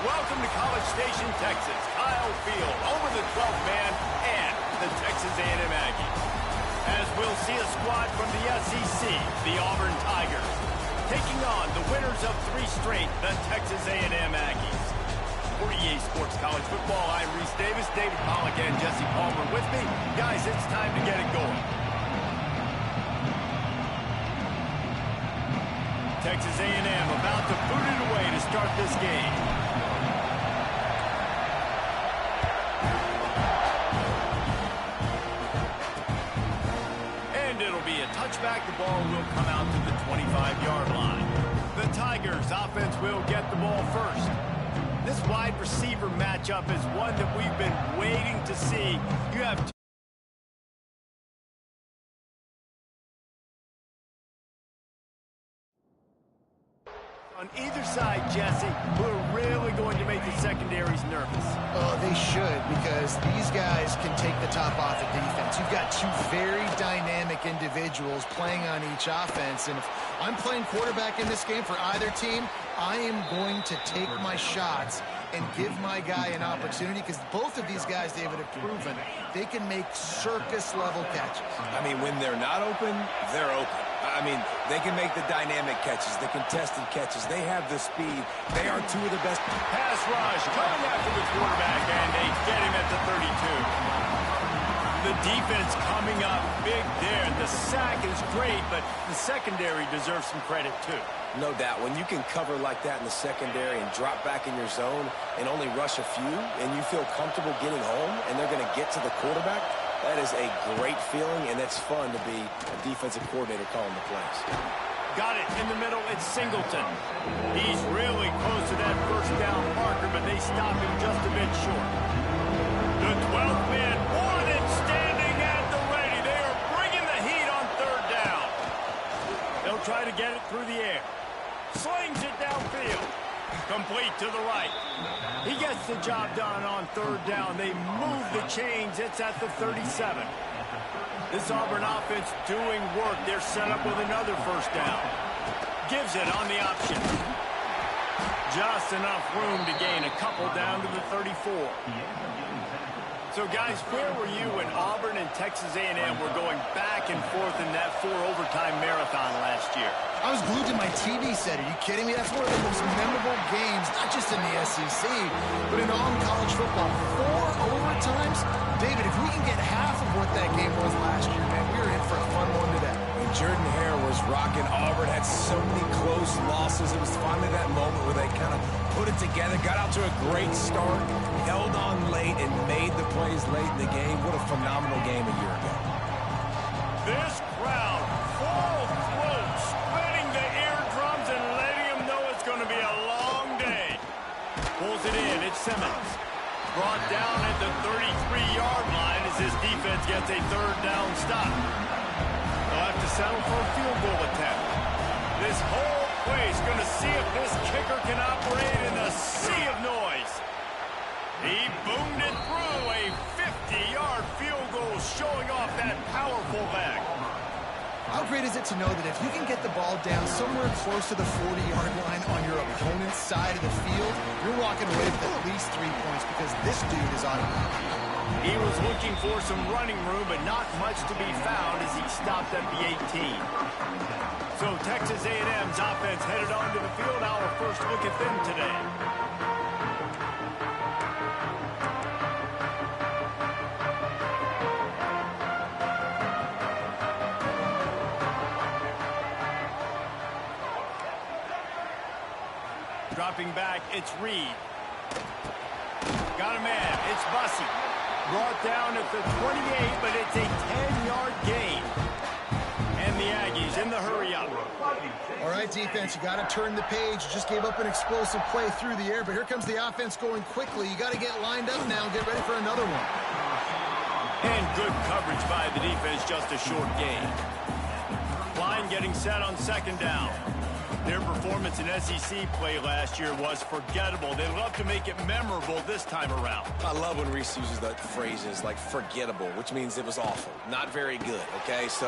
Welcome to College Station, Texas. Kyle Field over the 12th man and the Texas A&M Aggies. As we'll see a squad from the SEC, the Auburn Tigers, taking on the winners of 3 straight, the Texas A&M Aggies. For EA Sports College Football, I'm Reese Davis, David Pollack, and Jesse Palmer with me. Guys, it's time to get it going. Texas A&M about to boot it away to start this game. And it'll be a touchback. The ball will come out to the 25-yard line. The Tigers offense will get the ball first. This wide receiver matchup is one that we've been waiting to see. You have on either side, Jesse, who are really going to make the secondaries nervous. Oh, they should, because these guys can take the top off the defense. You've got 2 very dynamic individuals playing on each offense, and if I'm playing quarterback in this game for either team, I am going to take my shots and give my guy an opportunity, because both of these guys, David, have proven they can make circus-level catches. I mean, when they're not open, they're open. I mean, they can make the dynamic catches, the contested catches. They have the speed. They are 2 of the best. Pass rush coming after the quarterback, and they get him at the 32. The defense coming up big there. The sack is great, but the secondary deserves some credit, too. No doubt. When you can cover like that in the secondary and drop back in your zone and only rush a few, and you feel comfortable getting home, and they're going to get to the quarterback, that is a great feeling, and it's fun to be a defensive coordinator calling the plays. Got it in the middle. It's Singleton. He's really close to that first down marker, but they stop him just a bit short. The 12th man wanted, standing at the ready. They are bringing the heat on 3rd down. They'll try to get it through the air. Slings it downfield. Complete to the right. He gets the job done on 3rd down. They move the chains. It's at the 37. This Auburn offense doing work. They're set up with another first down. Gives it on the option. Just enough room to gain a couple down to the 34. So, guys, where were you when Auburn and Texas A&M were going back and forth in that 4-overtime marathon last year? I was glued to my TV set. Are you kidding me? That's one of the most memorable games, not just in the SEC, but in all college football. 4 overtimes? David, if we can get half of what that game was last year, man, we were in for a fun one today. When Jordan Hare was rocking, Auburn had so many close losses. It was finally that moment where they kind of put it together, got out to a great start, held on late, and made the plays late in the game. What a phenomenal game a year ago. This crowd, full throat, splitting the eardrums and letting them know it's going to be a long day. Pulls it in. It's Simmons. Brought down at the 33-yard line as this defense gets a 3rd down stop. They'll have to settle for a field goal attempt. This whole place going to see if this kicker can operate in the sea of noise. He boomed it through a 50-yard field goal, showing off that powerful back. How great is it to know that if you can get the ball down somewhere close to the 40-yard line on your opponent's side of the field, you're walking away with at least 3 points, because this dude is on it. He was looking for some running room, but not much to be found as he stopped at the 18. So Texas A&M's offense headed onto the field. Our first look at them today. Dropping back, it's Reed. Got a man, it's Bussey. Brought down at the 28, but it's a 10-yard gain. And the Aggies in the hurry-up. All right, defense, you got to turn the page. You just gave up an explosive play through the air, but here comes the offense going quickly. You got to get lined up now and get ready for another one. And good coverage by the defense, just a short gain. Line getting set on 2nd down. Their performance in SEC play last year was forgettable. They love to make it memorable this time around. I love when Reese uses the phrases like forgettable, which means it was awful, not very good, okay? So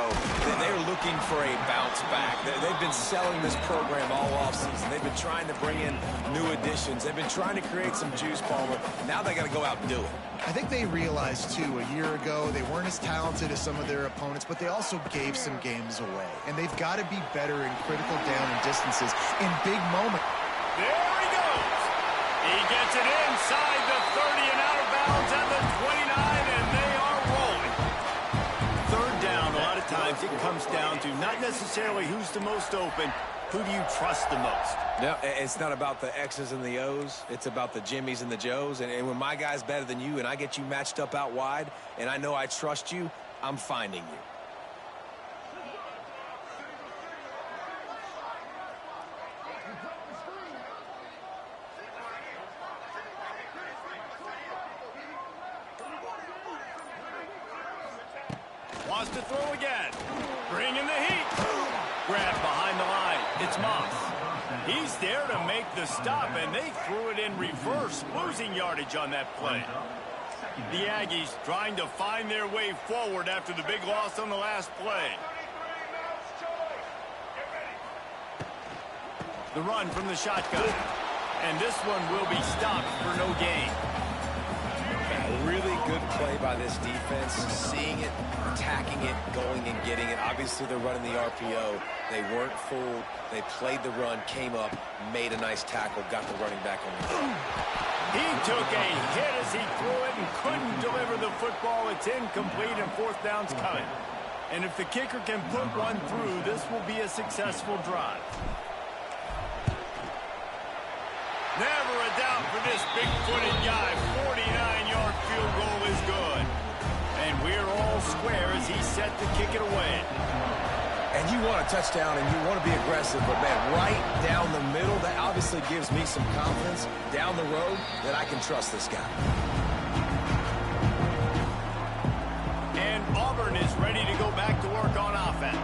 they're looking for a bounce back. They've been selling this program all offseason. They've been trying to bring in new additions. They've been trying to create some juice, Palmer. Now they got to go out and do it. I think they realized, too, a year ago they weren't as talented as some of their opponents, but they also gave some games away. And they've got to be better in critical down and distances in big moments. There he goes. He gets it inside the 30 and out of bounds at the 29, and they are rolling. Third down, a lot of times it comes down to not necessarily who's the most open, who do you trust the most? No, it's not about the X's and the O's. It's about the Jimmies and the Joes. And when my guy's better than you and I get you matched up out wide and I know I trust you, I'm finding you. Wants to throw again. Bring in the heat. Grab behind the line. It's Moss. He's there to make the stop, and they threw it in reverse, losing yardage on that play. The Aggies trying to find their way forward after the big loss on the last play. The run from the shotgun. And this one will be stopped for no gain. A really good play by this defense, seeing it, attacking it, going and getting it. Obviously, they're running the RPO. They weren't fooled. They played the run, came up, made a nice tackle, got the running back on the field. He took a hit as he threw it and couldn't deliver the football. It's incomplete and fourth down's coming. And if the kicker can put one through, this will be a successful drive. Never a doubt for this big-footed guy. 49-yard field goal is good. And we're all square as he set to kick it away. And you want a touchdown and you want to be aggressive, but, man, right down the middle, that obviously gives me some confidence down the road that I can trust this guy. And Auburn is ready to go back to work on offense.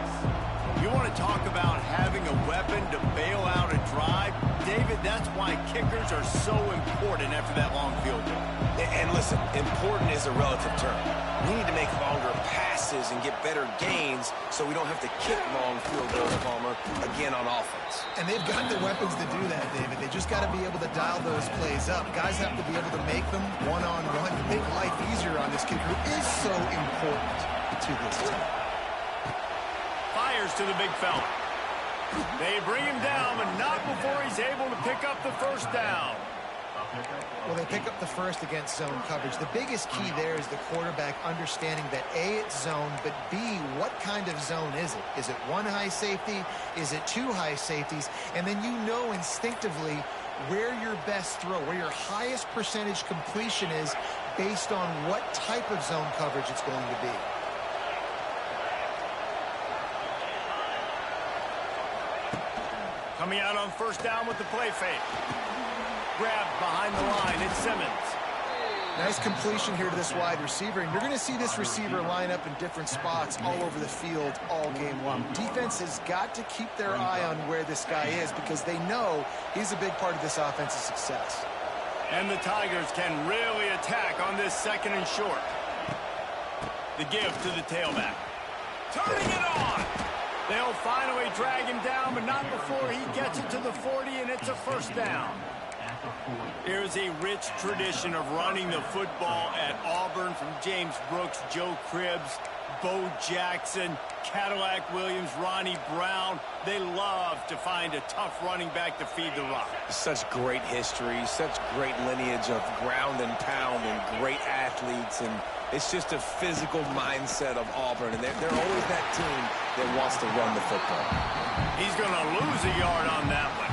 You want to talk about having a weapon to bail out a drive? David, that's why kickers are so important after that long field goal. And listen, important is a relative term. We need to make longer passes and get better gains so we don't have to kick long field goals, Palmer, again on offense. And they've got the weapons to do that, David. They just got to be able to dial those plays up. Guys have to be able to make them one-on-one to make life easier on this kicker, who is so important to this team. Fires to the big fella. They bring him down, but not before he's able to pick up the first down. Well, they pick up the first against zone coverage. The biggest key there is the quarterback understanding that A, it's zone, but B, what kind of zone is it? Is it one high safety? Is it two high safeties? And then you know instinctively where your best throw, where your highest percentage completion is based on what type of zone coverage it's going to be. Coming out on first down with the play fake. Grabbed behind the line. It's Simmons. Nice completion here to this wide receiver, and you're going to see this receiver line up in different spots all over the field all game long. Defense has got to keep their eye on where this guy is because they know he's a big part of this offense's success. And the Tigers can really attack on this second and short. The give to the tailback. Turning it on. They'll finally drag him down, but not before he gets it to the 40, and it's a first down. There's a rich tradition of running the football at Auburn from James Brooks, Joe Cribbs, Bo Jackson, Cadillac Williams, Ronnie Brown. They love to find a tough running back to feed the rock. Such great history, such great lineage of ground and pound and great athletes, and it's just a physical mindset of Auburn, and they're always that team that wants to run the football. He's going to lose a yard on that one.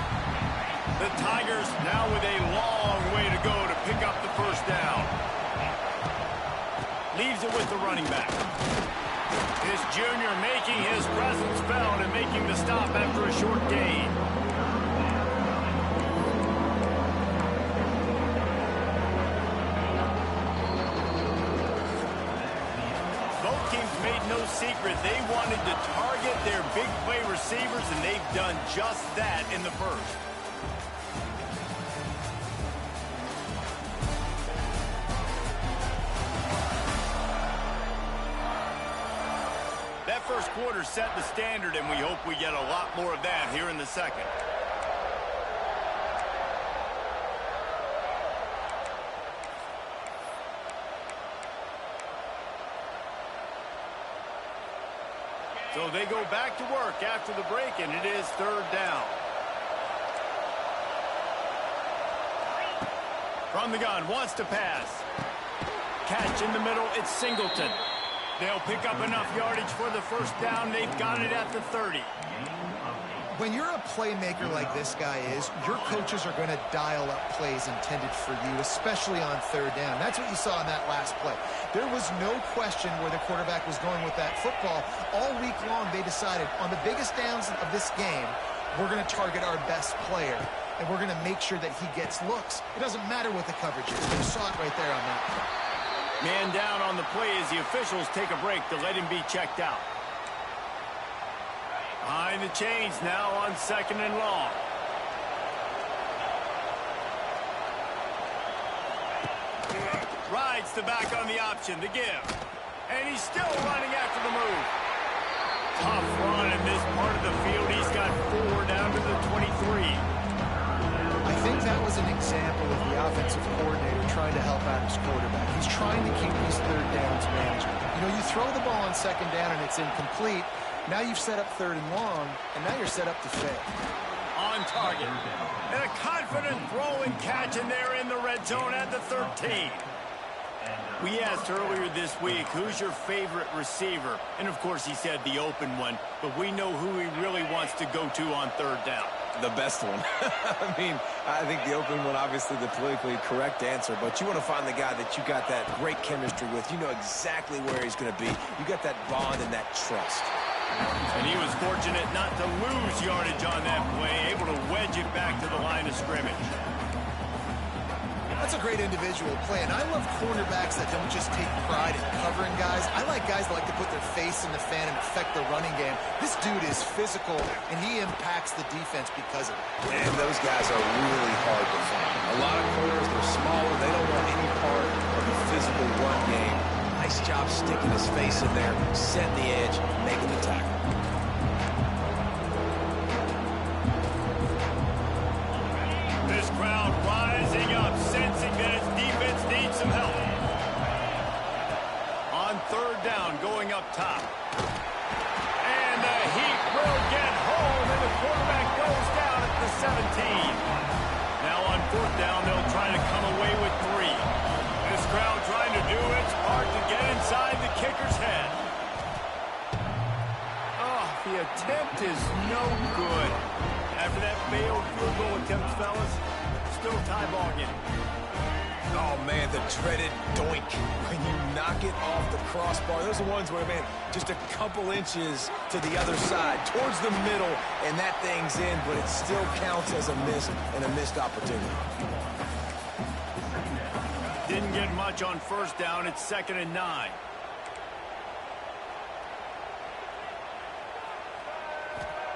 The Tigers now with a long way to go to pick up the first down. Leaves it with the running back. This junior making his presence felt and making the stop after a short gain. both teams made no secret. They wanted to target their big play receivers, and they've done just that in the first. That first quarter set the standard, and we hope we get a lot more of that here in the second. So they go back to work after the break, and it is third down. From the gun, wants to pass. Catch in the middle, it's Singleton. They'll pick up enough yardage for the first down. They've got it at the 30. When you're a playmaker like this guy is, your coaches are going to dial up plays intended for you, especially on third down. That's what you saw in that last play. There was no question where the quarterback was going with that football. All week long, they decided on the biggest downs of this game, we're going to target our best player, and we're going to make sure that he gets looks. It doesn't matter what the coverage is. You saw it right there on that play. Man down on the play as the officials take a break to let him be checked out. Behind the chains now on second and long. Rides the back on the option to give. And he's still running after the move. Tough run in this part of the field. He's got 4 down to the 23. I think that was an example of the offensive coordinator trying to help out his quarterback. He's trying to keep these third downs manageable. You know, you throw the ball on second down and it's incomplete. Now you've set up third and long, and now you're set up to fail. On target. And a confident throw and catch, and they're in the red zone at the 13. We asked earlier this week, who's your favorite receiver? And, of course, he said the open one, but we know who he really wants to go to on third down. The best one. I mean, I think the open one, obviously the politically correct answer, but you want to find the guy that you got that great chemistry with. You know exactly where he's going to be. You got that bond and that trust. And he was fortunate not to lose yardage on that play, able to wedge it back to the line of scrimmage. That's a great individual play, and I love cornerbacks that don't just take pride in covering guys. I like guys that like to put their face in the fan and affect the running game. This dude is physical, and he impacts the defense because of it. And those guys are really hard to find. A lot of corners, they're smaller. They don't want any part of the physical run game. Nice job sticking his face in there, setting the edge, making the tackle. This crowd rising up, sensing that its defense needs some help. On third down, going up top. And the heat will get home, and the quarterback goes down at the 17. Now on fourth down, they'll try to come away with 3. This crowd trying to do its part to get inside the kicker's head. Oh, the attempt is no good. After that failed field goal attempt, fellas, still tie ball game. Oh, man, the dreaded doink when you knock it off the crossbar. Those are ones where, man, just a couple inches to the other side, towards the middle, and that thing's in, but it still counts as a miss and a missed opportunity. Didn't get much on first down. It's 2nd and 9.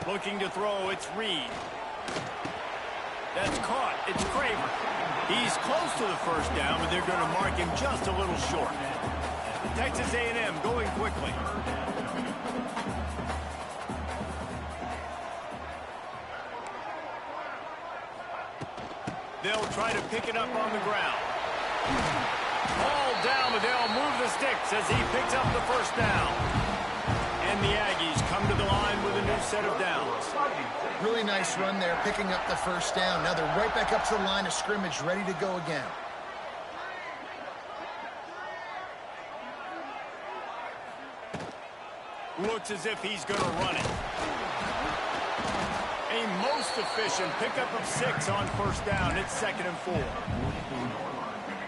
Looking to throw, it's Reed. That's caught. It's Kramer. He's close to the first down, but they're going to mark him just a little short. Texas A&M going quickly. They'll try to pick it up on the ground. Ball down, but they'll move the sticks as he picks up the first down. And the Aggies come to the line with a new set of downs. Really nice run there, picking up the first down. Now they're right back up to the line of scrimmage, ready to go again. Looks as if he's going to run it. A most efficient pickup of 6 on first down. It's 2nd and 4.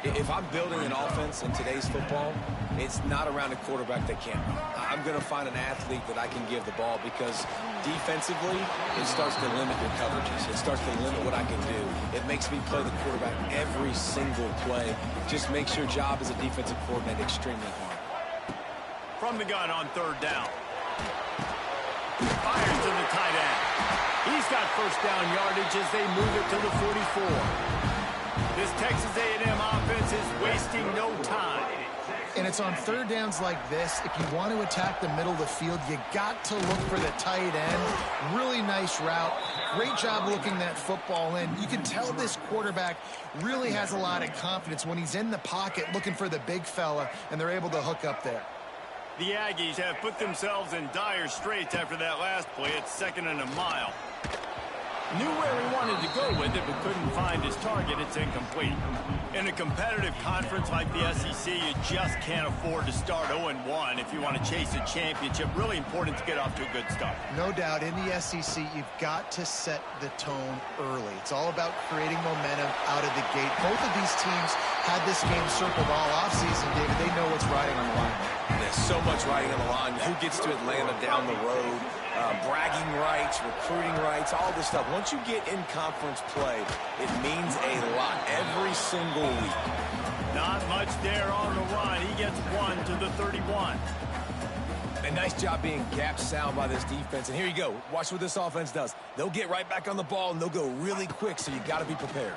If I'm building an offense in today's football, it's not around a quarterback that can't run. I'm going to find an athlete that I can give the ball because defensively, it starts to limit your coverages. It starts to limit what I can do. It makes me play the quarterback every single play. Just makes your job as a defensive coordinator extremely hard. From the gun on third down. Fires to the tight end. He's got first down yardage as they move it to the 44. This Texas A&M offense is wasting no time. And it's on third downs like this. If you want to attack the middle of the field, you got to look for the tight end. Really nice route. Great job looking that football in. You can tell this quarterback really has a lot of confidence when he's in the pocket looking for the big fella, and they're able to hook up there. The Aggies have put themselves in dire straits after that last play. It's 2nd and a mile. Knew where he wanted to go with it, but couldn't find his target. It's incomplete. In a competitive conference like the SEC, you just can't afford to start 0-1 if you want to chase a championship. Really important to get off to a good start. No doubt, in the SEC, you've got to set the tone early. It's all about creating momentum out of the gate. Both of these teams had this game circled all offseason, David. They know what's riding on the line. There's so much riding on the line. Who gets to Atlanta down the road? Bragging rights, recruiting rights, all this stuff. Once you get in conference play, it means a lot every single week. Not much there on the run. He gets 1 to the 31. A nice job being gap sound by this defense. And here you go. Watch what this offense does. They'll get right back on the ball, and they'll go really quick, so you got to be prepared.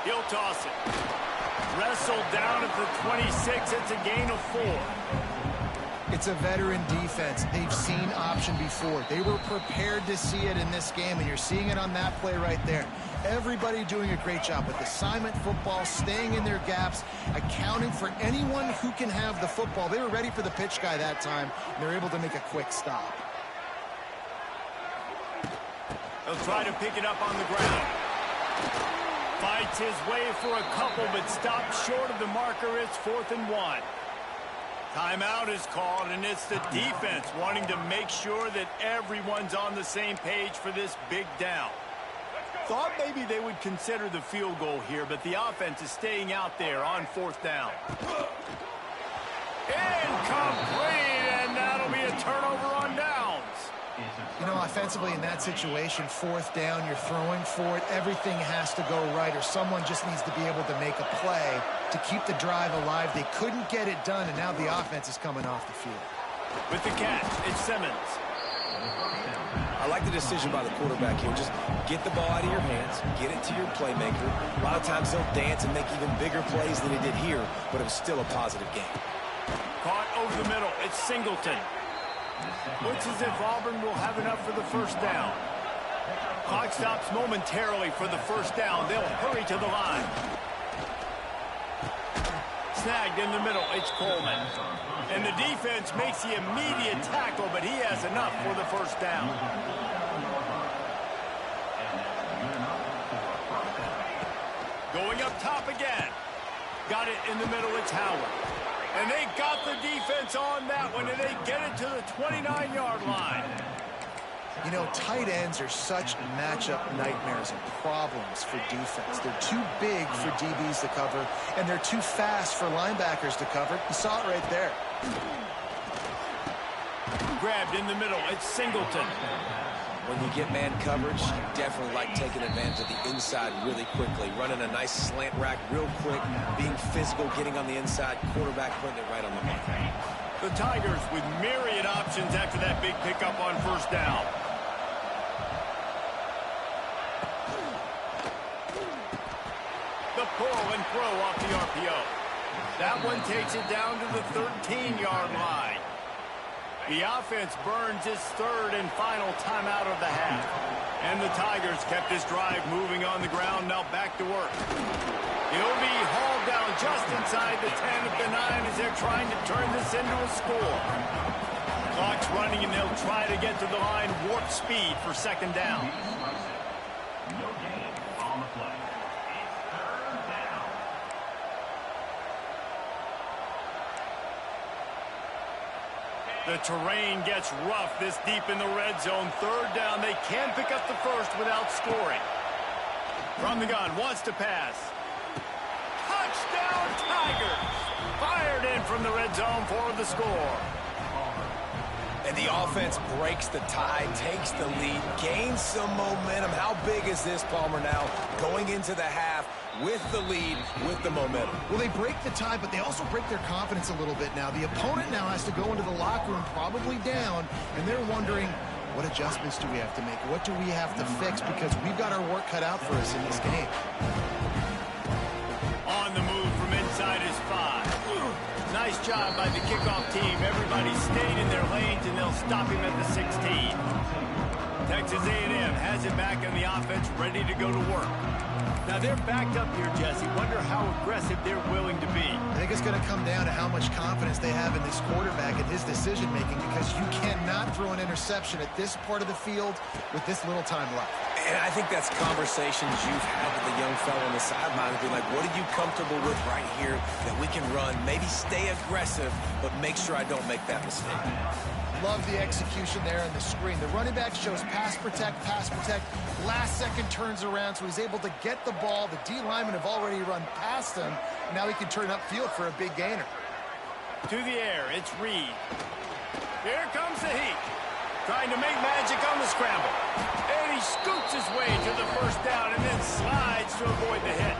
He'll toss it. Wrestled down at the 26. It's a gain of 4. It's a veteran defense. They've seen option before. They were prepared to see it in this game, and you're seeing it on that play right there. Everybody doing a great job with assignment football, staying in their gaps, accounting for anyone who can have the football. They were ready for the pitch guy that time, and they're able to make a quick stop. He'll try to pick it up on the ground. Fights his way for a couple, but stops short of the marker. It's 4th and 1. Timeout is called, and it's the defense wanting to make sure that everyone's on the same page for this big down. Thought maybe they would consider the field goal here, but the offense is staying out there on 4th down. Incomplete, and that'll be a turnover on downs. You know, offensively in that situation, 4th down, you're throwing for it. Everything has to go right, or someone just needs to be able to make a play to keep the drive alive. They couldn't get it done, and now the offense is coming off the field. With the catch, it's Simmons. I like the decision by the quarterback here. Just get the ball out of your hands, get it to your playmaker. A lot of times they'll dance and make even bigger plays than he did here, but it was still a positive game. Caught over the middle. It's Singleton. Looks as if Auburn will have enough for the first down. Clock stops momentarily for the first down. They'll hurry to the line. Snagged in the middle. It's Coleman. And the defense makes the immediate tackle, but he has enough for the first down. Going up top again. Got it in the middle. It's Howard. And they got the defense on that one, and they get it to the 29-yard line. You know, tight ends are such matchup nightmares and problems for defense. They're too big for DBs to cover, and they're too fast for linebackers to cover. You saw it right there. Grabbed in the middle. It's Singleton. When you get man coverage, you definitely like taking advantage of the inside really quickly, running a nice slant rack real quick, being physical, getting on the inside, quarterback putting it right on the mark. The Tigers with myriad options after that big pickup on first down. The pull and throw off the RPO. That one takes it down to the 13-yard line. The offense burns its 3rd and final timeout of the half. And the Tigers kept this drive moving on the ground, now back to work. It'll be hauled down just inside the 10 of the 9 as they're trying to turn this into a score. Clock's running, and they'll try to get to the line warp speed for 2nd down. The terrain gets rough this deep in the red zone. 3rd down. They can pick up the first without scoring. From the gun, wants to pass. Touchdown, Tigers! Fired in from the red zone for the score. And the offense breaks the tie, takes the lead, gains some momentum. How big is this, Palmer, now? Going into the half, with the lead, with the momentum. Well, they break the tie, but they also break their confidence a little bit now. The opponent now has to go into the locker room probably down, and they're wondering, what adjustments do we have to make? What do we have to fix? Because we've got our work cut out for us in this game. On the move from inside his 5. Nice job by the kickoff team. Everybody stayed in their lanes, and they'll stop him at the 16. Texas A&M has it back in the offense, ready to go to work. Now they're backed up here, Jesse. Wonder how aggressive they're willing to be. I think it's going to come down to how much confidence they have in this quarterback and his decision-making, because you cannot throw an interception at this part of the field with this little time left. And I think that's conversations you've had with the young fellow on the sideline to be like, what are you comfortable with right here that we can run? Maybe stay aggressive, but make sure I don't make that mistake. Love the execution there on the screen. The running back shows pass protect, last second turns around, so he's able to get the ball. The D linemen have already run past him. Now he can turn upfield for a big gainer. To the air, it's Reed. Here comes the heat. Trying to make magic on the scramble. And he scoots his way to the first down and then slides to avoid the hit.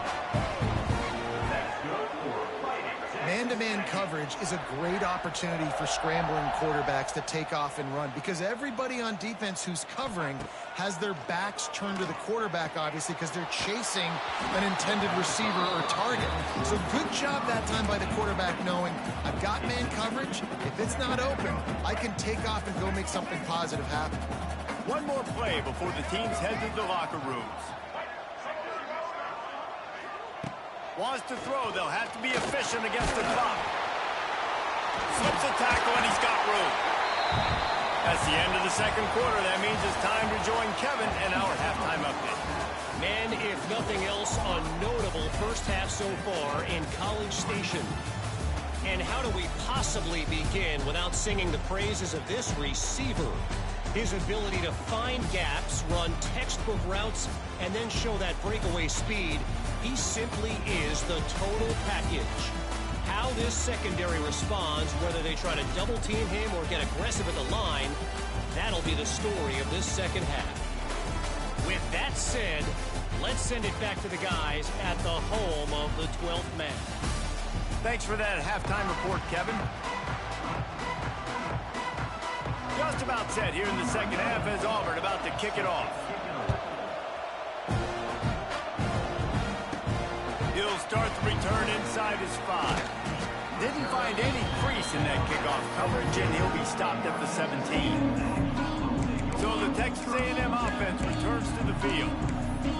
Man-to-man coverage is a great opportunity for scrambling quarterbacks to take off and run, because everybody on defense who's covering has their backs turned to the quarterback, obviously, because they're chasing an intended receiver or target. So good job that time by the quarterback knowing, I've got man coverage. If it's not open, I can take off and go make something positive happen. One more play before the teams head to the locker rooms. Wants to throw, they'll have to be efficient against the clock. Slips a tackle and he's got room. That's the end of the second quarter. That means it's time to join Kevin and our halftime update. And if nothing else, a notable first half so far in College Station. And how do we possibly begin without singing the praises of this receiver? His ability to find gaps, run textbook routes, and then show that breakaway speed. He simply is the total package. How this secondary responds, whether they try to double team him or get aggressive at the line, that'll be the story of this second half. With that said, let's send it back to the guys at the home of the 12th man. Thanks for that halftime report, Kevin. Just about set here in the second half as Auburn about to kick it off. He'll start the return inside his 5. Didn't find any crease in that kickoff coverage, and he'll be stopped at the 17. So the Texas A&M offense returns to the field.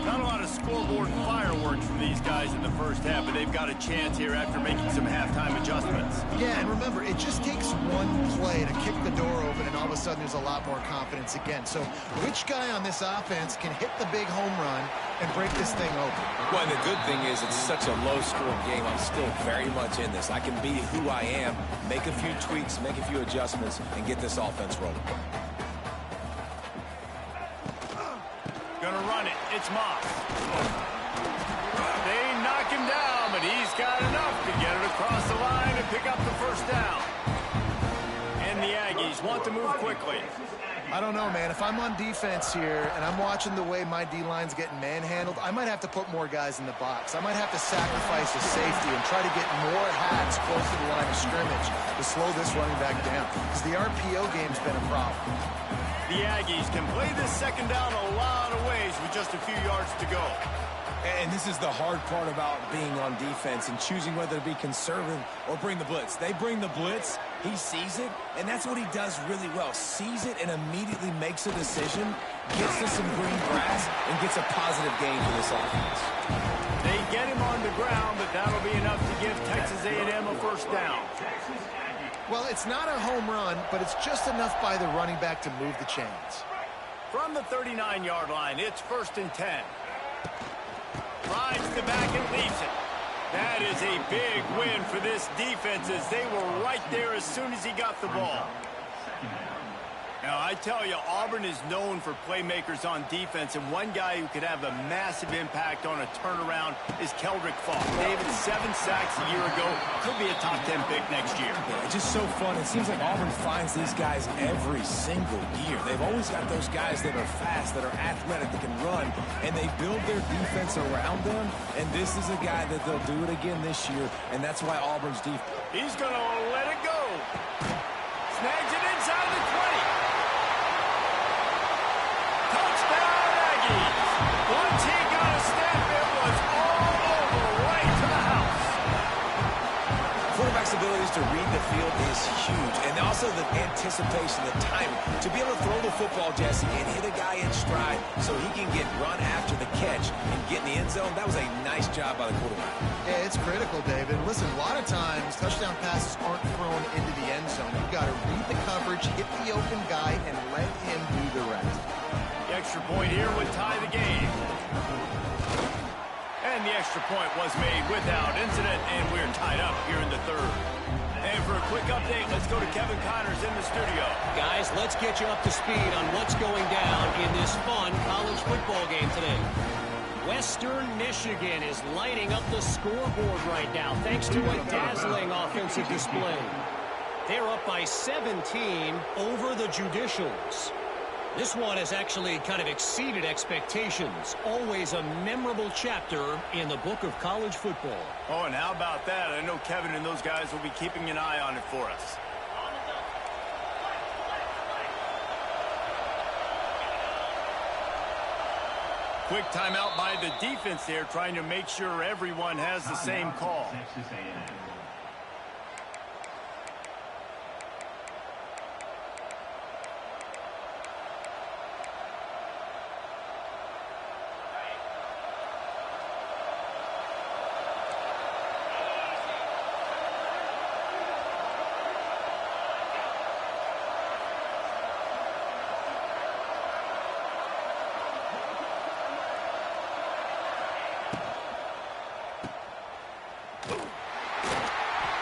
Not a lot of scoreboard fireworks from these guys in the first half, but they've got a chance here after making some halftime adjustments. Yeah, and remember, it just takes one play to kick the door open, and all of a sudden there's a lot more confidence again. So which guy on this offense can hit the big home run and break this thing open? Well, and the good thing is it's such a low-scoring game. I'm still very much in this. I can be who I am, make a few tweaks, make a few adjustments, and get this offense rolling. Gonna run it. It's Moss. They knock him down, but he's got enough to get it across the line and pick up the first down. And the Aggies want to move quickly. I don't know, man. If I'm on defense here and I'm watching the way my D-line's getting manhandled, I might have to put more guys in the box. I might have to sacrifice a safety and try to get more hats close to the line of scrimmage to slow this running back down, because the RPO game's been a problem. The Aggies can play this second down a lot of ways with just a few yards to go. And this is the hard part about being on defense and choosing whether to be conservative or bring the blitz. They bring the blitz, he sees it, and that's what he does really well. Sees it and immediately makes a decision, gets to some green grass, and gets a positive gain for this offense. They get him on the ground, but that'll be enough to give Texas A&M a first down. Well, it's not a home run, but it's just enough by the running back to move the chains. From the 39-yard line, it's 1st and 10. Drives the back and leaves it. That is a big win for this defense, as they were right there as soon as he got the ball. Now, I tell you, Auburn is known for playmakers on defense, and one guy who could have a massive impact on a turnaround is Keldrick Falk. David, 7 sacks a year ago, could be a top 10 pick next year. Yeah, it's just so fun. It seems like Auburn finds these guys every single year. They've always got those guys that are fast, that are athletic, that can run, and they build their defense around them, and this is a guy that they'll do it again this year, and that's why Auburn's defense. He's going to let it go. Snags it inside the 20. Touchdown, Aggies. Once he got a step, it was all over, right to the house. Quarterback's abilities to read the field is huge, and also the anticipation, the timing. To be able to throw the football, Jesse, and hit a guy in stride so he can get run after the catch and get in the end zone, that was a nice job by the quarterback. Yeah, it's critical, David. Listen, a lot of times touchdown passes aren't thrown into the end zone. You've got to read the coverage, hit the open guy, and let him do the rest. The extra point here would tie the game. And the extra point was made without incident, and we're tied up here in the third. And for a quick update, let's go to Kevin Connors in the studio. Guys, let's get you up to speed on what's going down in this fun college football game today. Western Michigan is lighting up the scoreboard right now thanks to a dazzling offensive display. They're up by 17 over the Judicials. This one has actually kind of exceeded expectations. Always a memorable chapter in the book of college football. Oh, and how about that? I know Kevin and those guys will be keeping an eye on it for us. Quick timeout by the defense there, trying to make sure everyone has the same call.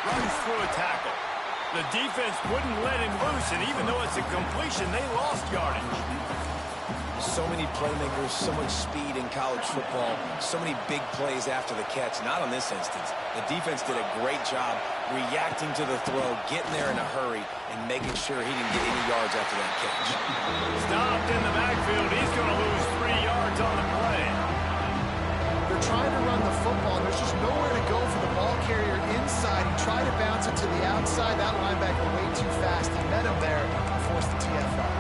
Runs through a tackle. The defense wouldn't let him loose, and even though it's a completion, they lost yardage. So many playmakers, so much speed in college football, so many big plays after the catch. Not on this instance. The defense did a great job reacting to the throw, getting there in a hurry, and making sure he didn't get any yards after that catch. Stopped in the backfield. He's going to lose 3 yards on the play. They're trying to run the football, and there's just nowhere to go for the ball carrier inside. He tried to bounce it to the outside. That linebacker way too fast. He met him there and forced the TFL.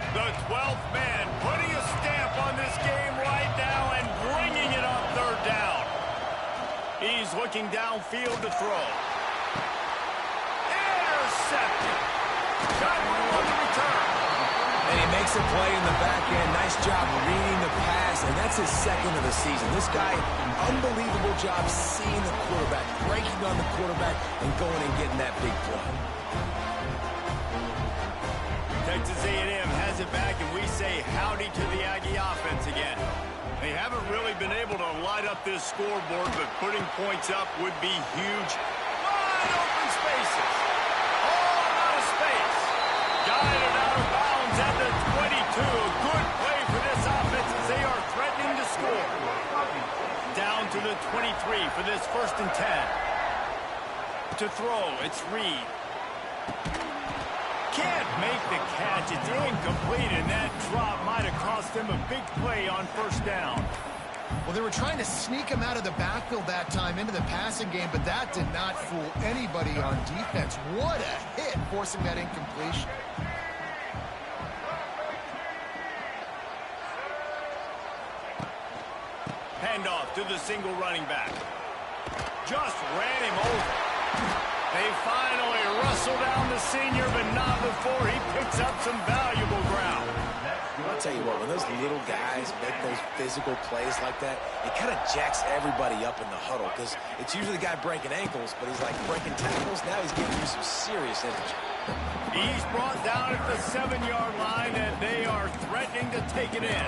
The 12th man putting a stamp on this game right now and bringing it on third down. He's looking downfield to throw. Intercepted. Got room on the return. And he makes a play in the back end. Nice job reading the pass, and that's his second of the season. This guy, unbelievable job seeing the quarterback, breaking on the quarterback, and going and getting that big play. Texas A&M has it back, and we say howdy to the Aggie offense again. They haven't really been able to light up this scoreboard, but putting points up would be huge. Wide open spaces. All out of space. Guided out of bounds at the 22. A good play for this offense as they are threatening to score. Down to the 23 for this 1st and 10. To throw, it's Reed. Can't make the catch. It's incomplete, and that drop might have cost them a big play on 1st down. Well, they were trying to sneak him out of the backfield that time into the passing game, but that did not fool anybody on defense. What a hit, forcing that incompletion. Handoff to the single running back. Just ran him over. They finally wrestle down the senior, but not before he picks up some valuable ground. I'll tell you what, when those little guys make those physical plays like that, it kind of jacks everybody up in the huddle because it's usually the guy breaking ankles, but he's like breaking tackles. Now he's giving you some serious energy. He's brought down at the 7-yard line, and they are threatening to take it in.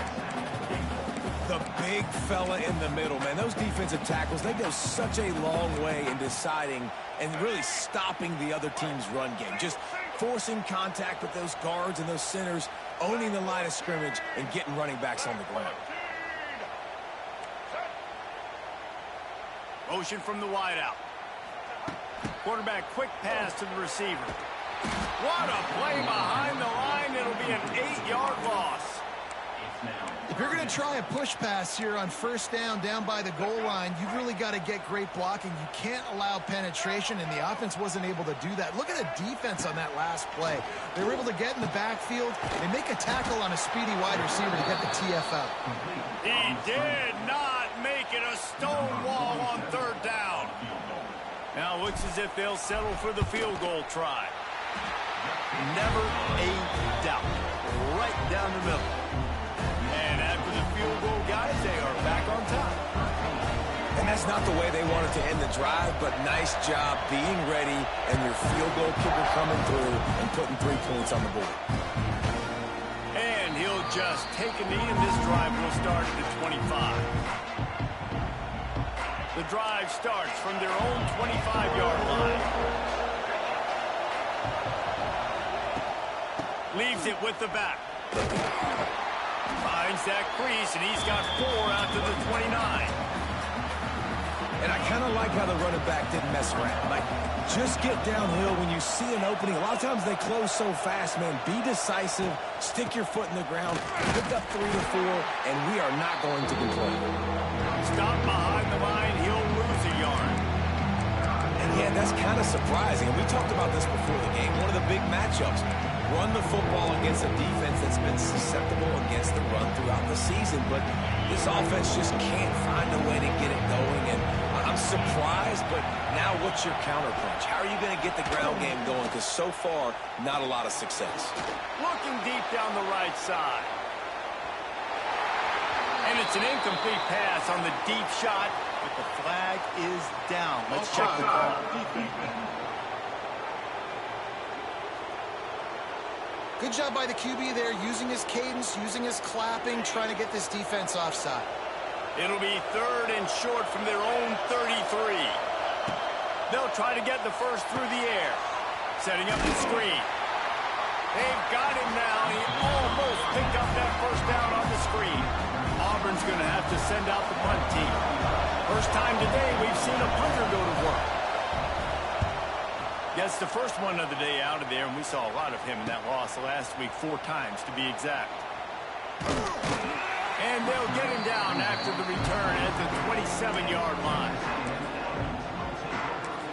The big fella in the middle, man. Those defensive tackles, they go such a long way in deciding and really stopping the other team's run game. Just forcing contact with those guards and those centers, owning the line of scrimmage, and getting running backs on the ground. Motion from the wideout. Quarterback quick pass to the receiver. What a play behind the line. It'll be an 8-yard loss. If you're going to try a push pass here on first down by the goal line, you've really got to get great blocking. You can't allow penetration, and the offense wasn't able to do that. Look at the defense on that last play. They were able to get in the backfield. They make a tackle on a speedy wide receiver to get the TFL. He did not make it a stone wall on third down. Now it looks as if they'll settle for the field goal try. Never a doubt. Right down the middle. And after the field goal, guys, they are back on top. And that's not the way they wanted to end the drive, but nice job being ready and your field goal kicker coming through and putting 3 points on the board. And he'll just take a knee, and this drive will start at the 25. The drive starts from their own 25-yard line. Leaves it with the back. Finds that crease, and he's got 4 out to the 29. And I kind of like how the running back didn't mess around. Like, just get downhill when you see an opening. A lot of times they close so fast, man. Be decisive, stick your foot in the ground, pick up 3 to 4, and we are not going to complain. Stop behind the line, he'll lose a yard. And yeah, that's kind of surprising. And we talked about this before the game. One of the big matchups. Run the football against a defense that's been susceptible against the run throughout the season. But this offense just can't find a way to get it going. And I'm surprised, but now what's your counterpunch? How are you going to get the ground game going? Because so far, not a lot of success. Looking deep down the right side. And it's an incomplete pass on the deep shot, but the flag is down. Let's check the call. Good job by the QB there, using his cadence, using his clapping, trying to get this defense offside. It'll be 3rd and short from their own 33. They'll try to get the first through the air. Setting up the screen. They've got him now. He almost picked up that first down on the screen. Auburn's going to have to send out the punt team. First time today we've seen a punter go to work. Gets the first one of the day out of there, and we saw a lot of him in that loss last week, 4 times to be exact. And they'll get him down after the return at the 27-yard line.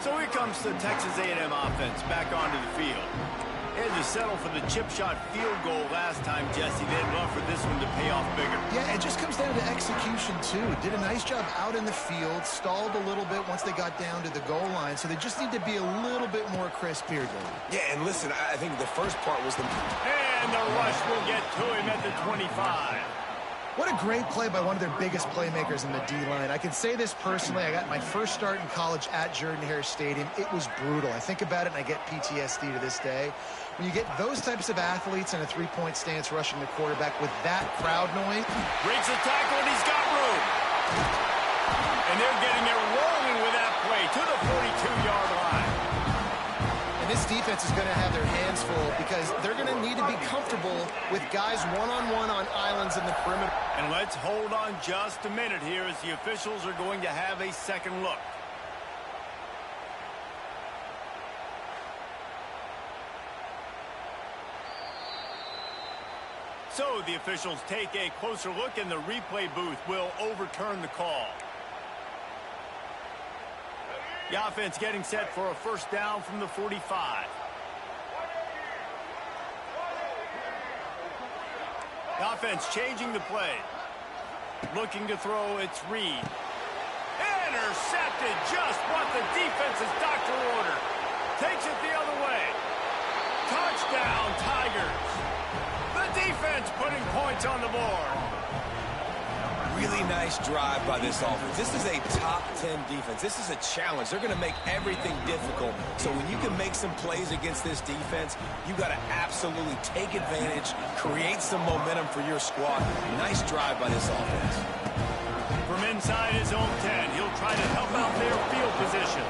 So here comes the Texas A&M offense back onto the field. They had to settle for the chip shot field goal last time, Jesse. They'd love for this one to pay off bigger. Yeah, it just comes down to execution, too. Did a nice job out in the field, stalled a little bit once they got down to the goal line, so they just need to be a little bit more crisp here, David. Yeah, and listen, I think the first part was the... And the rush will get to him at the 25. What a great play by one of their biggest playmakers in the D-line. I can say this personally. I got my first start in college at Jordan-Hare Stadium. It was brutal. I think about it, and I get PTSD to this day. When you get those types of athletes in a 3-point stance rushing the quarterback with that crowd noise. Breaks the tackle, and he's got room. And they're getting it rolling with that play to the 42-yard line. And this defense is going to have their hands full because they're going to need to be comfortable with guys one-on-one on islands in the perimeter. And let's hold on just a minute here as the officials are going to have a second look. So the officials take a closer look, and the replay booth will overturn the call. The offense getting set for a first down from the 45. The offense changing the play. Looking to throw, it's Reed. Intercepted, just what the defense's doctor ordered. Takes it the other way. Touchdown, Tigers. The defense putting points on the board. Really nice drive by this offense. This is a top 10 defense. This is a challenge. They're going to make everything difficult. So when you can make some plays against this defense, you got to absolutely take advantage, create some momentum for your squad. Nice drive by this offense. From inside his own 10, he'll try to help out their field position.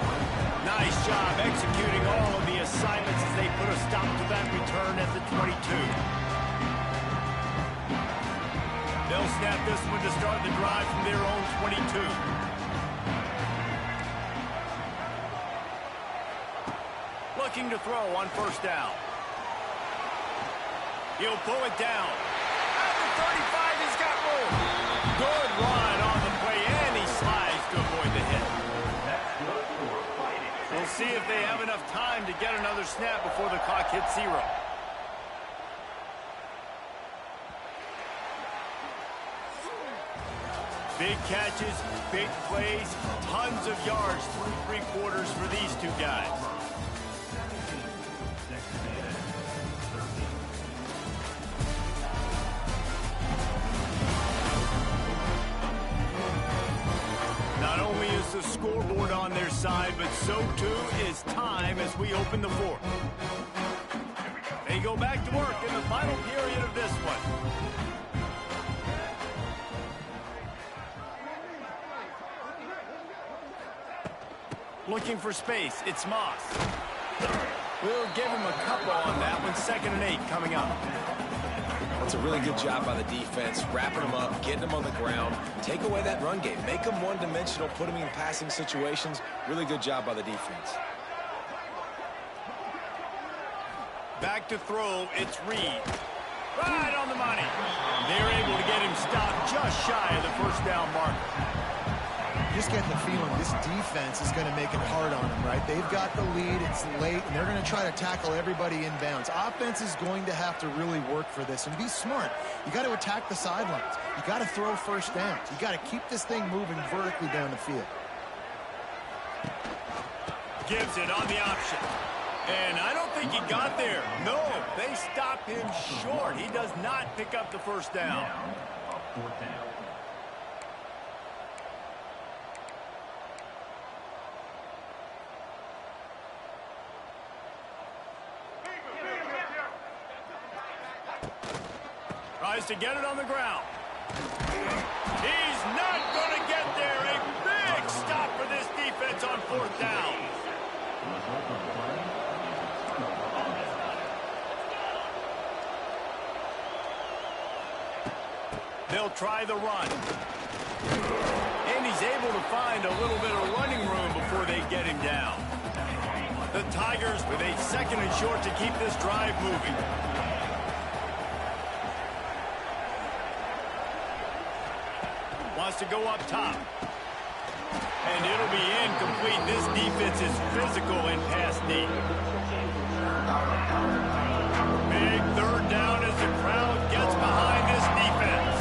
Nice job executing all of the assignments as they put a stop to that return at the 22. They'll snap this one to start the drive from their own 22. Looking to throw on first down. He'll pull it down. At the 35, he's got room. Good run on the play, and he slides to avoid the hit. We'll see if they have enough time to get another snap before the clock hits 0. Big catches, big plays, tons of yards through 3 quarters for these two guys. Not only is the scoreboard on their side, but so too is time as we open the 4th. They go back to work in the final period of this one. Looking for space, it's Moss. We'll give him a couple on that one. 2nd and 8 coming up. That's a really good job by the defense, wrapping them up, getting them on the ground. Take away that run game. Make them one-dimensional, put them in passing situations. Really good job by the defense. Back to throw, it's Reed. Right on the money. They're able to get him stopped just shy of the first down marker. Just getting the feeling this defense is going to make it hard on them, right? They've got the lead, it's late, and they're going to try to tackle everybody inbounds. Offense is going to have to really work for this and be smart. You got to attack the sidelines. You got to throw first downs. You got to keep this thing moving vertically down the field. Gives it on the option. And I don't think he got there. No, they stop him short. He does not pick up the first down. Tries to get it on the ground. He's not going to get there. A big stop for this defense on 4th down. They'll try the run. And he's able to find a little bit of running room before they get him down. The Tigers with a 2nd and short to keep this drive moving. Wants to go up top. And it'll be incomplete. This defense is physical in pass deep. Big 3rd down as the crowd gets behind this defense.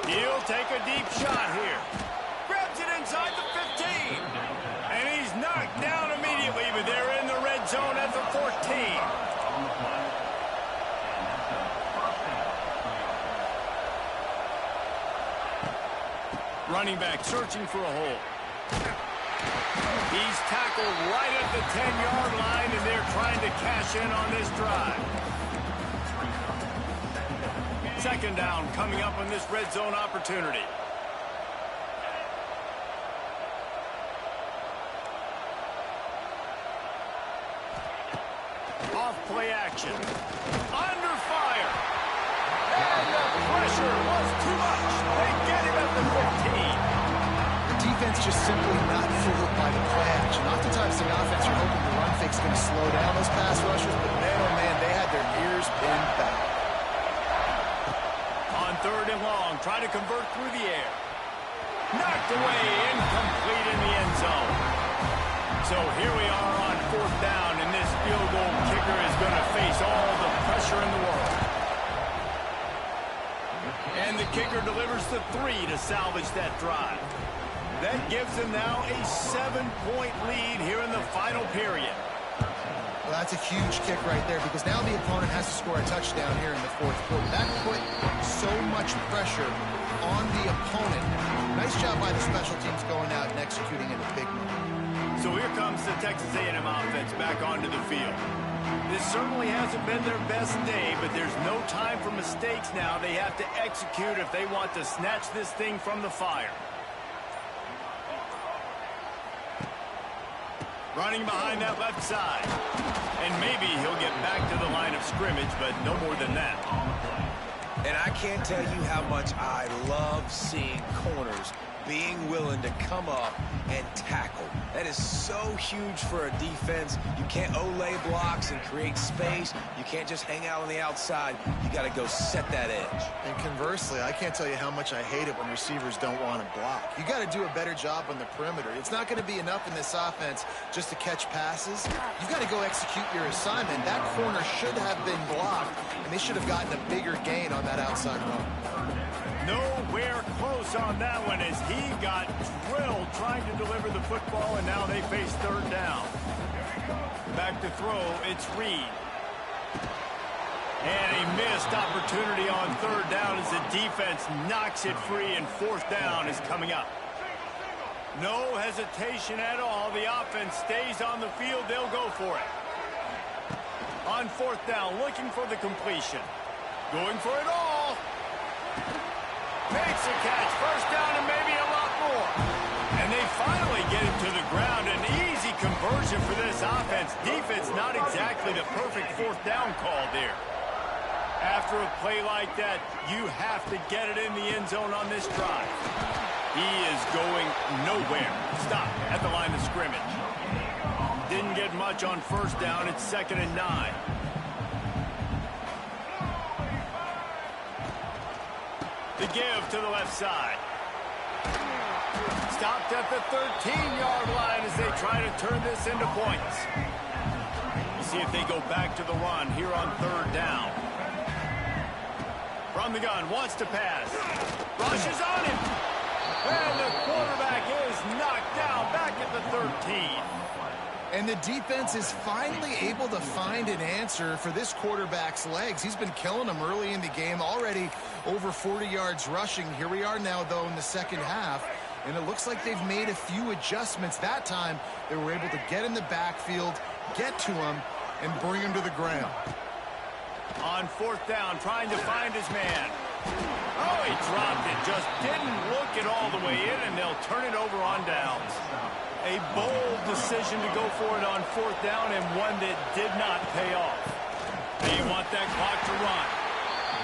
He'll take a deep shot here. Grabs it inside the 15. And he's knocked down immediately, but they're in the red zone at the 14. Running back searching for a hole. He's tackled right at the 10-yard line, and they're trying to cash in on this drive. 2nd down coming up on this red zone opportunity. Off play action. Under fire. And the pressure was too much. They get him at the 15. The defense just simply not fooled by the play action. Oftentimes the offense, you're hoping the run fake's going to slow down those pass rushers, but man, oh man, they had their ears pinned back. On 3rd and long, try to convert through the air. Knocked away, incomplete in the end zone. So here we are on 4th down, and this field goal kicker is going to face all the pressure in the world. And the kicker delivers the 3 to salvage that drive. That gives them now a 7-point lead here in the final period. Well, that's a huge kick right there because now the opponent has to score a touchdown here in the fourth quarter. That put so much pressure on the opponent. Nice job by the special teams going out and executing in a big moment. So here comes the Texas A&M offense back onto the field. This certainly hasn't been their best day, but there's no time for mistakes now. They have to execute if they want to snatch this thing from the fire. Running behind that left side. And maybe he'll get back to the line of scrimmage, but no more than that. And I can't tell you how much I love seeing corners being willing to come up and tackle. That is so huge for a defense. You can't olay blocks and create space. You can't just hang out on the outside. You got to go set that edge. And conversely, I can't tell you how much I hate it when receivers don't want to block. You got to do a better job on the perimeter. It's not going to be enough in this offense just to catch passes. You've got to go execute your assignment. That corner should have been blocked, and they should have gotten a bigger gain on that outside run. Nowhere close on that one as he got drilled trying to deliver the football, and now they face third down. Back to throw, it's Reed. And a missed opportunity on third down as the defense knocks it free, and fourth down is coming up. No hesitation at all. The offense stays on the field. They'll go for it. On fourth down, looking for the completion. Going for it all. Makes a catch. First down and maybe a lot more. And they finally get him to the ground. An easy conversion for this offense. Defense not exactly the perfect fourth down call there. After a play like that, you have to get it in the end zone on this drive. He is going nowhere. Stop at the line of scrimmage. Didn't get much on first down. It's 2nd and 9. The give to the left side. Stopped at the 13-yard line as they try to turn this into points. We'll see if they go back to the run here on third down. From the gun, wants to pass. Rushes on him. And the quarterback is knocked down back at the 13. And the defense is finally able to find an answer for this quarterback's legs. He's been killing them early in the game, already over 40 yards rushing. Here we are now, though, in the second half, and it looks like they've made a few adjustments. That time, they were able to get in the backfield, get to him, and bring him to the ground. On fourth down, trying to find his man. Oh, he dropped it. Just didn't look it all the way in, and they'll turn it over on downs. A bold decision to go for it on fourth down, and one that did not pay off. They want that clock to run.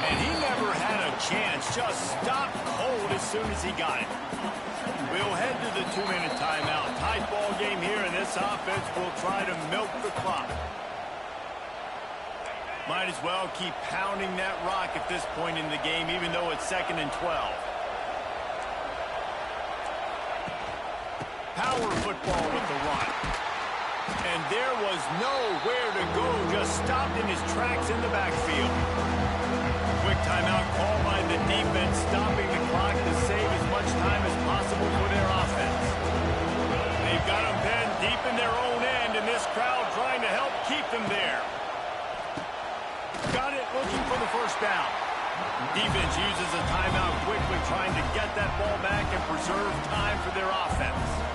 And he never had a chance. Just stopped cold as soon as he got it. We'll head to the 2-minute timeout. Tight ball game here, and this offense will try to milk the clock. Might as well keep pounding that rock at this point in the game, even though it's 2nd and 12. Power football with the run. And there was nowhere to go, just stopped in his tracks in the backfield. Quick timeout call by the defense, stopping the clock to save as much time as possible for their offense. They've got them pinned deep in their own end, and this crowd trying to help keep them there. Got it, looking for the first down. Defense uses a timeout quickly, trying to get that ball back and preserve time for their offense.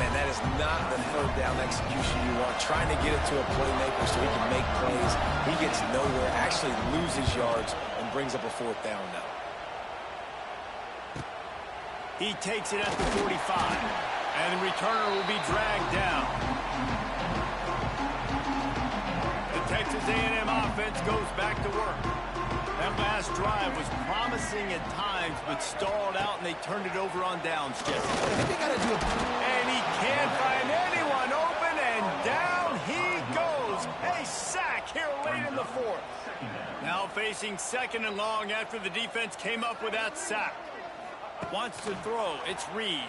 Man, that is not the third down execution you want. Trying to get it to a playmaker so he can make plays. He gets nowhere, actually loses yards, and brings up a fourth down now. He takes it at the 45, and the returner will be dragged down. The Texas A&M offense goes back to work. That last drive was promising at times, but stalled out, and they turned it over on downs, Jesse. I think they got to do a... And he can't find anyone open, and down he goes. A sack here late in the fourth. Now facing 2nd and long after the defense came up with that sack. Wants to throw. It's Reed.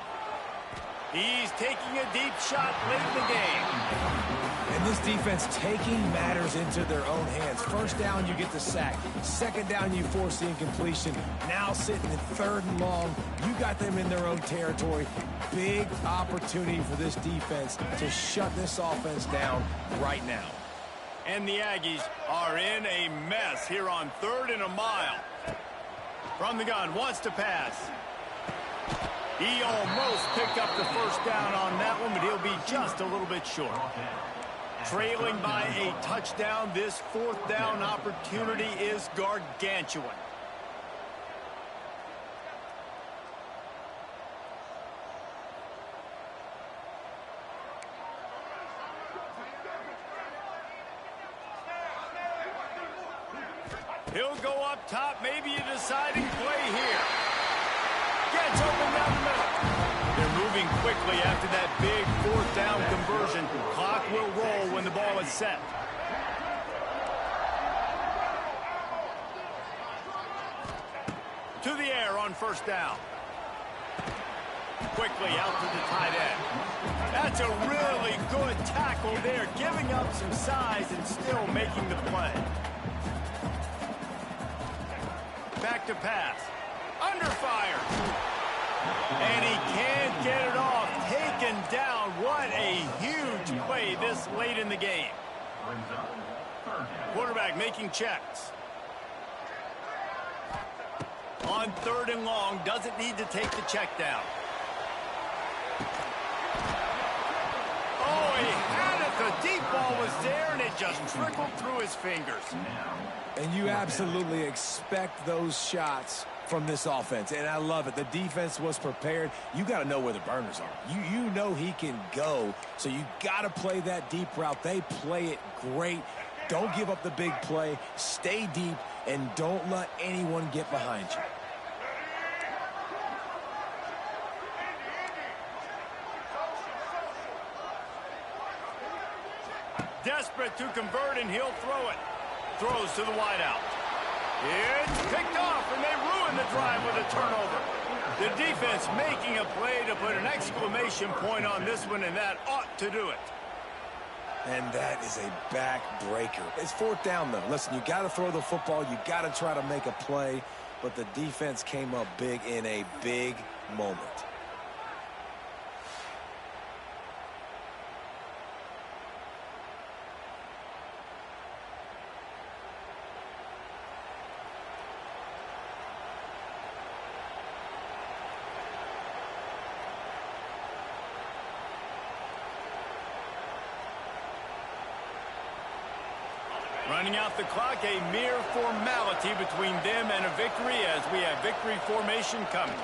He's taking a deep shot late in the game. And this defense taking matters into their own hands. First down, you get the sack. Second down, you force the incompletion. Now sitting in 3rd and long, you got them in their own territory. Big opportunity for this defense to shut this offense down right now. And the Aggies are in a mess here on 3rd and a mile. From the gun, wants to pass. He almost picked up the first down on that one, but he'll be just a little bit short. Trailing by a touchdown, this 4th down opportunity is gargantuan. He'll go up top, maybe a deciding play here. Gets open down the middle. They're moving quickly after that big 4th down conversion. Clock will roll when the ball is set. To the air on 1st down. Quickly out to the tight end. That's a really good tackle there, giving up some size and still making the play. Back to pass. Under fire. And he can't get it off. Taken down. What a huge play this late in the game. Quarterback making checks. On 3rd and long, doesn't need to take the check down. Oh, he had it. The deep ball was there, and it just trickled through his fingers. And you absolutely expect those shots from this offense, and I love it. The defense was prepared. You got to know where the burners are. You know he can go, so you got to play that deep route. They play it great. Don't give up the big play. Stay deep, and don't let anyone get behind you. Desperate to convert, and he'll throw it. Throws to the wideout. It's picked off, and they ruin the drive with a turnover. The defense making a play to put an exclamation point on this one, and that ought to do it. And that is a backbreaker. It's 4th down, though. Listen, you got to throw the football. You got to try to make a play, but the defense came up big in a big moment. Running out the clock, a mere formality between them and a victory as we have victory formation coming.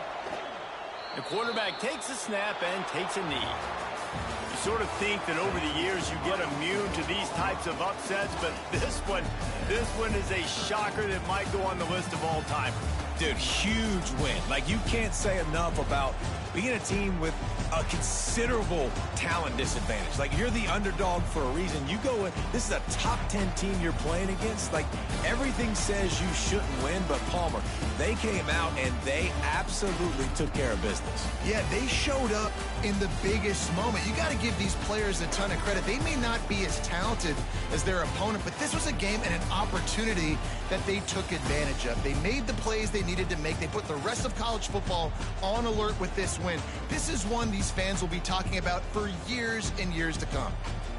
The quarterback takes a snap and takes a knee. You sort of think that over the years you get immune to these types of upsets, but this one is a shocker that might go on the list of all time. Dude, huge win. Like, you can't say enough about being a team with a considerable talent disadvantage. Like, you're the underdog for a reason. You go in, this is a top 10 team you're playing against. Like, everything says you shouldn't win, but Palmer, they came out and they absolutely took care of business. Yeah, they showed up in the biggest moment. You got to give these players a ton of credit. They may not be as talented as their opponent, but this was a game and an opportunity that they took advantage of. They made the plays they needed to make. They put the rest of college football on alert with this win. This is one these fans will be talking about for years and years to come.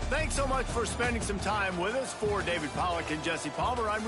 Thanks so much for spending some time with us. For David Pollack and Jesse Palmer, I'm